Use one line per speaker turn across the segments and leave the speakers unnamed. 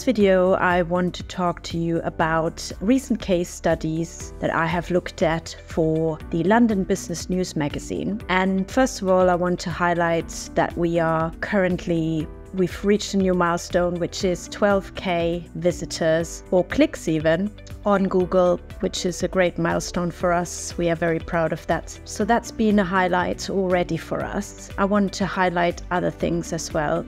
this video, I want to talk to you about recent case studies that I have looked at for the London Business News magazine. And first of all, I want to highlight that we've reached a new milestone, which is 12K visitors or clicks even on Google, which is a great milestone for us. We are very proud of that. So that's been a highlight already for us. I want to highlight other things as well,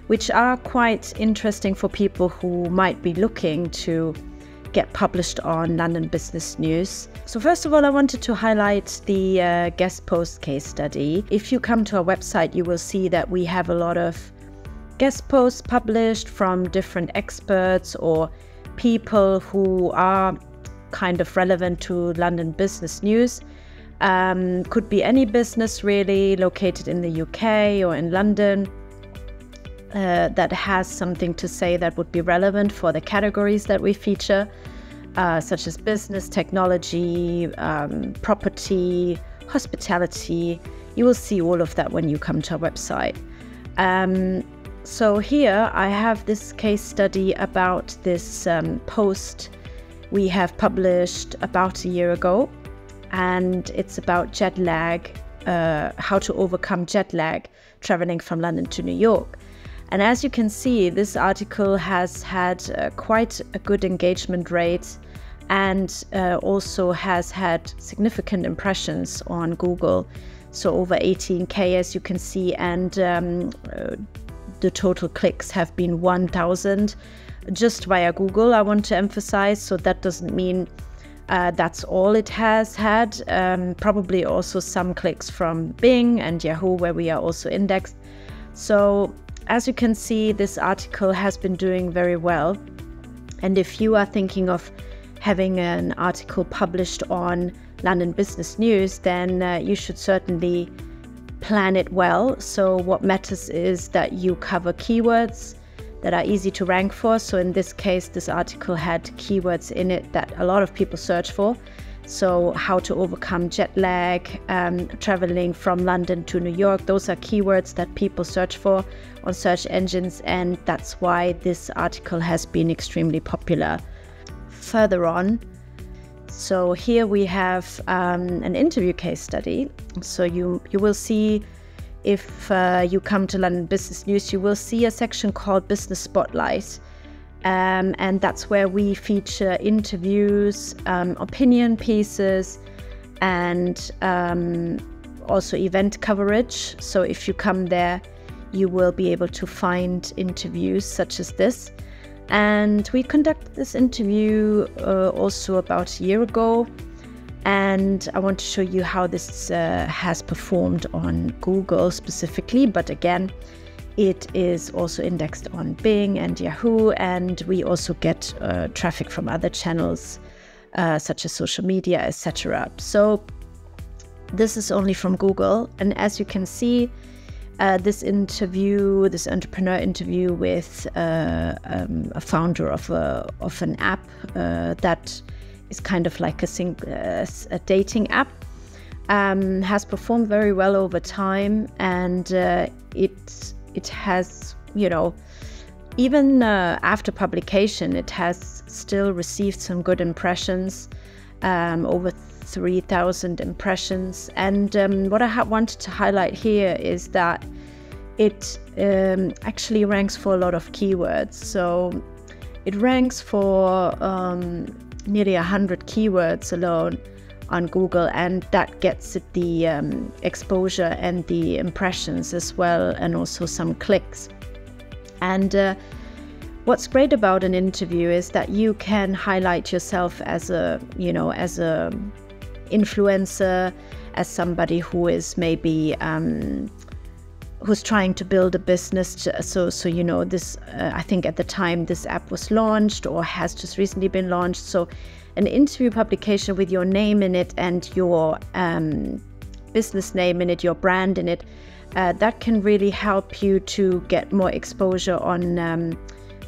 which are quite interesting for people who might be looking to get published on London Business News. So first of all, I wanted to highlight the guest post case study. If you come to our website, you will see that we have a lot of guest posts published from different experts or people who are kind of relevant to London Business News. Could be any business really located in the UK or in London that has something to say that would be relevant for the categories that we feature, such as business, technology, property, hospitality. You will see all of that when you come to our website. So here I have this case study about this post we have published about a year ago, and it's about jet lag, how to overcome jet lag traveling from London to New York. And as you can see, this article has had quite a good engagement rate and also has had significant impressions on Google. So over 18K, as you can see, and the total clicks have been 1,000 just via Google, I want to emphasize. So that doesn't mean that's all it has had. Probably also some clicks from Bing and Yahoo, where we are also indexed. So as you can see, this article has been doing very well. And if you are thinking of having an article published on London Business News, then you should certainly plan it well. So what matters is that you cover keywords that are easy to rank for. So in this case, this article had keywords in it that a lot of people search for. So how to overcome jet lag, traveling from London to New York, those are keywords that people search for on search engines, and that's why this article has been extremely popular. Further on, so here we have an interview case study. So you will see, if you come to London Business News, you will see a section called Business Spotlight. And that's where we feature interviews, opinion pieces, and also event coverage. So if you come there, you will be able to find interviews such as this. And we conducted this interview also about a year ago. And I want to show you how this has performed on Google specifically. But again, it is also indexed on Bing and Yahoo, and we also get traffic from other channels such as social media, etc. So this is only from Google. And as you can see, this entrepreneur interview with a founder of an app that is kind of like a dating app, has performed very well over time, and it has, even after publication, it has still received some good impressions, over 3,000 impressions. And what I wanted to highlight here is that it actually ranks for a lot of keywords. So it ranks for nearly 100 keywords alone on Google, and that gets it the exposure and the impressions as well, and also some clicks. And what's great about an interview is that you can highlight yourself as a influencer, as somebody who is maybe who's trying to build a business. So this I think at the time this app was launched or has just recently been launched. So an interview publication with your name in it and your business name in it, your brand in it, that can really help you to get more exposure on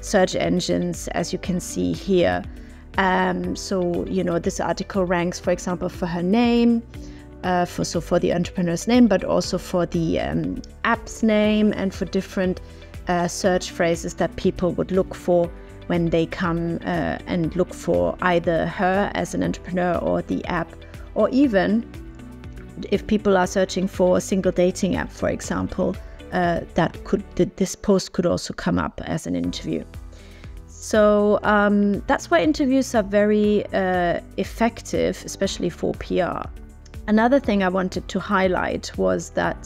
search engines, as you can see here. So this article ranks, for example, for her name, for the entrepreneur's name, but also for the app's name, and for different search phrases that people would look for when they come and look for either her as an entrepreneur or the app, or even if people are searching for a single dating app, for example, this post could also come up as an interview. So that's why interviews are very effective, especially for PR. Another thing I wanted to highlight was that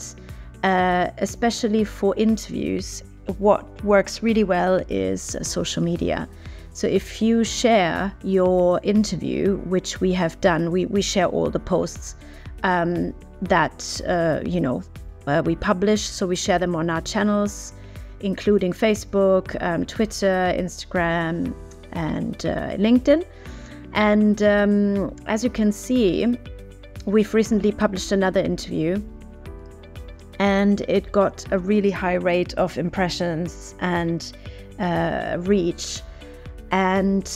especially for interviews, what works really well is social media. So if you share your interview, which we have done, we share all the posts that we publish. So we share them on our channels, including Facebook, Twitter, Instagram, and LinkedIn. And as you can see, we've recently published another interview, and it got a really high rate of impressions and reach. And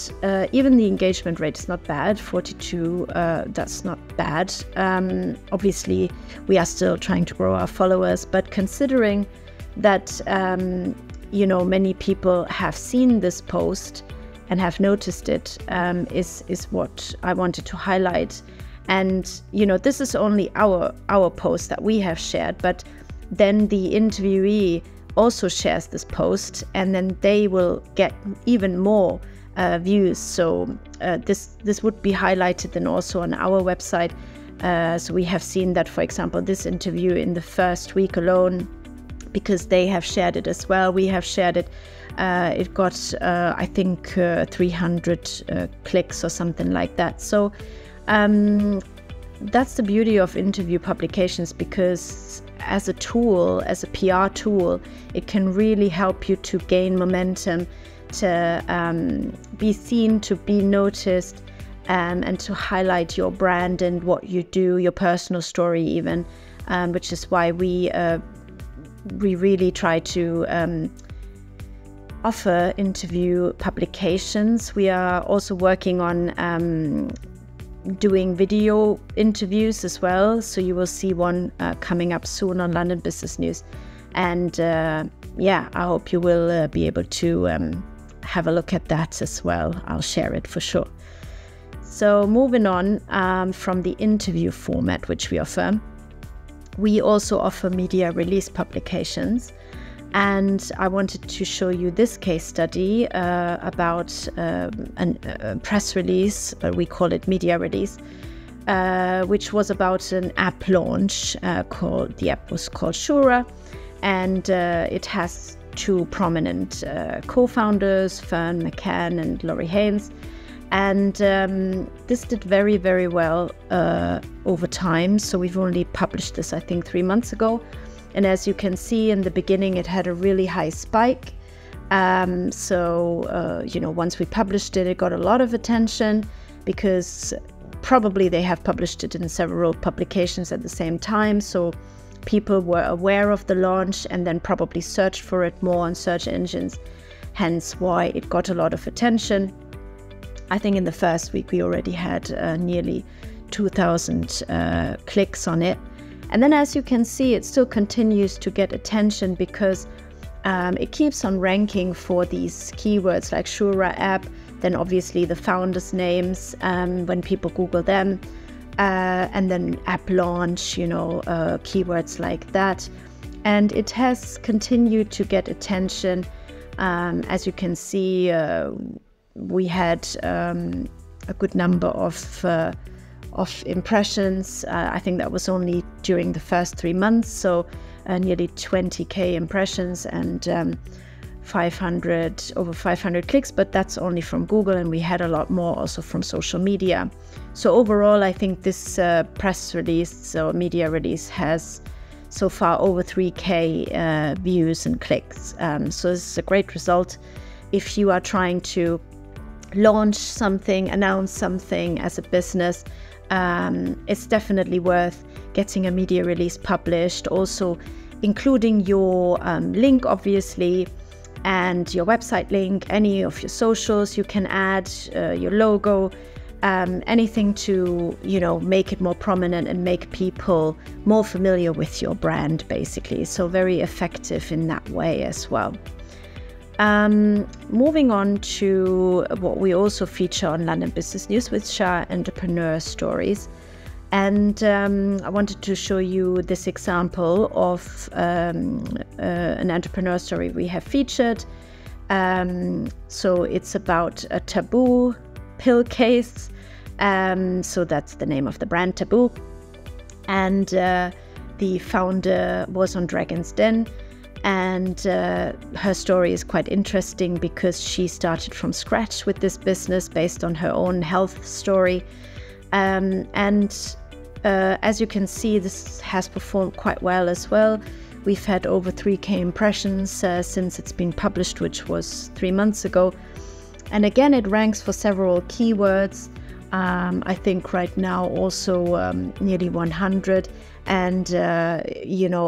even the engagement rate is not bad, 42, that's not bad. Obviously, we are still trying to grow our followers, but considering that, many people have seen this post and have noticed it, is what I wanted to highlight. And, this is only our post that we have shared, but then the interviewee also shares this post, and then they will get even more views. So this would be highlighted then also on our website. So we have seen that, for example, this interview in the first week alone, because they have shared it as well, we have shared it. It got, I think, 300 clicks or something like that. So that's the beauty of interview publications, because as a tool, as a PR tool, it can really help you to gain momentum, to be seen, to be noticed, and to highlight your brand and what you do, your personal story even, which is why we really try to offer interview publications. We are also working on doing video interviews as well, so you will see one coming up soon on London Business News. And I hope you will be able to have a look at that as well. I'll share it for sure. So moving on from the interview format which we offer, we also offer media release publications. And I wanted to show you this case study about a press release, we call it media release, which was about an app launch. The app was called Shura, and it has two prominent co-founders, Fern McCann and Laurie Haynes. And this did very, very well over time. So we've only published this, I think, 3 months ago. And as you can see in the beginning, it had a really high spike. Once we published it, it got a lot of attention, because probably they have published it in several publications at the same time. So people were aware of the launch and then probably searched for it more on search engines, hence why it got a lot of attention. I think in the first week we already had nearly 2,000 clicks on it. And then, as you can see, it still continues to get attention, because it keeps on ranking for these keywords like Shura app, then obviously the founders' names when people Google them, and then app launch, keywords like that. And it has continued to get attention. As you can see, we had a good number of impressions. I think that was only during the first 3 months, so nearly 20k impressions and over 500 clicks, but that's only from Google, and we had a lot more also from social media. So overall, I think this press release, so media release, has so far over 3k views and clicks. So this is a great result if you are trying to launch something, announce something as a business. It's definitely worth getting a media release published, also including your link, obviously, and your website link, any of your socials you can add, your logo, anything to, make it more prominent and make people more familiar with your brand, basically. So very effective in that way as well. Moving on to what we also feature on London Business News, which are entrepreneur stories. And I wanted to show you this example of an entrepreneur story we have featured. So it's about a Taboo pill case. So that's the name of the brand, Taboo. And the founder was on Dragon's Den. And her story is quite interesting because she started from scratch with this business based on her own health story. As you can see, this has performed quite well as well. We've had over 3K impressions since it's been published, which was 3 months ago. And again, it ranks for several keywords. I think right now also nearly 100. And,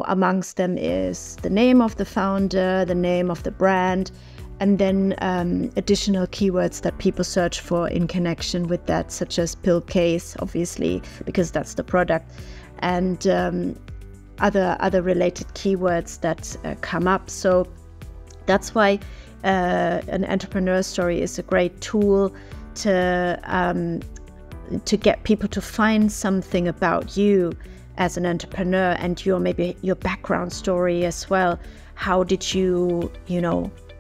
amongst them is the name of the founder, the name of the brand, and then additional keywords that people search for in connection with that, such as pill case, obviously, because that's the product, and other related keywords that come up. So that's why an entrepreneur story is a great tool to get people to find something about you as an entrepreneur and maybe your background story as well. How did you,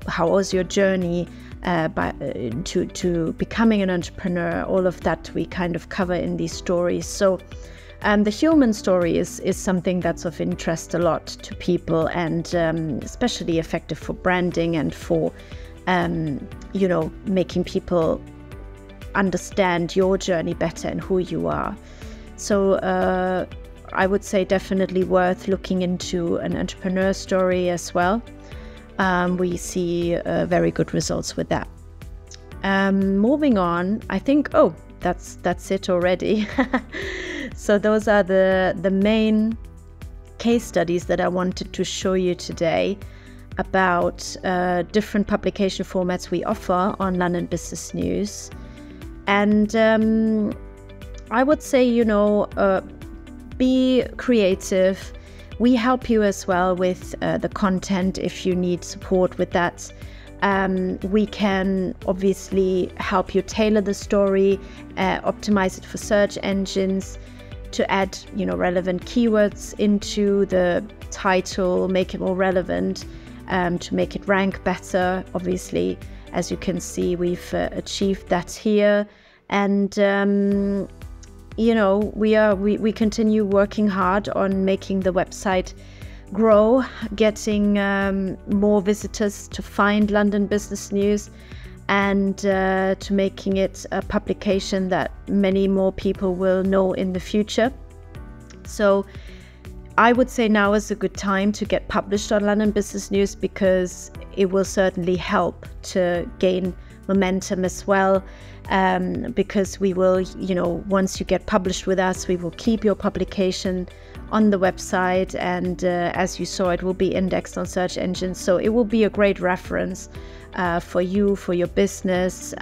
how was your journey to becoming an entrepreneur? All of that we kind of cover in these stories. So the human story is something that's of interest a lot to people, and especially effective for branding and for, making people understand your journey better and who you are. So I would say definitely worth looking into an entrepreneur story as well. We see very good results with that. Moving on, I think, that's it already. So those are the main case studies that I wanted to show you today about different publication formats we offer on London Business News. And I would say, be creative. We help you as well with the content if you need support with that. We can obviously help you tailor the story, optimize it for search engines, to add relevant keywords into the title, make it more relevant, to make it rank better. Obviously, as you can see, we've achieved that here. And we continue working hard on making the website grow, getting more visitors to find London Business News, and to making it a publication that many more people will know in the future. So I would say now is a good time to get published on London Business News, because it will certainly help to gain momentum as well. Because we will, once you get published with us, we will keep your publication on the website, and as you saw, it will be indexed on search engines. So it will be a great reference for you, for your business.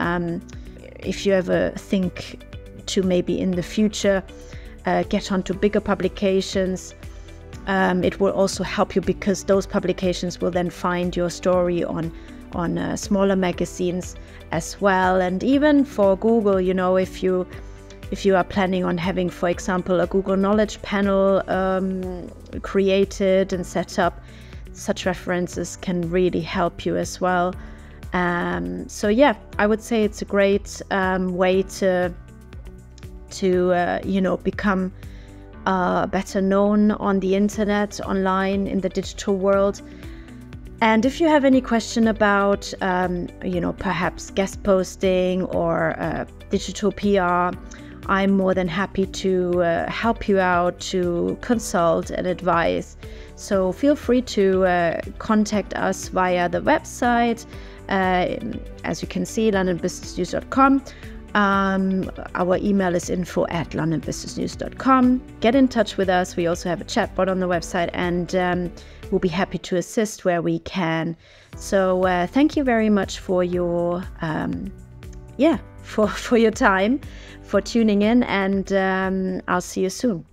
If you ever think to maybe in the future get onto bigger publications, it will also help you, because those publications will then find your story on smaller magazines as well. And even for Google, if you are planning on having, for example, a Google Knowledge panel created and set up, such references can really help you as well. So yeah, I would say it's a great way to become better known on the internet, online, in the digital world. And if you have any question about, perhaps guest posting or digital PR, I'm more than happy to help you out, to consult and advise. So feel free to contact us via the website. As you can see, londonbusinessnews.com. Our email is info@londonbusinessnews.com. Get in touch with us. We also have a chatbot on the website, and we'll be happy to assist where we can. So thank you very much for your for your time, for tuning in, and I'll see you soon.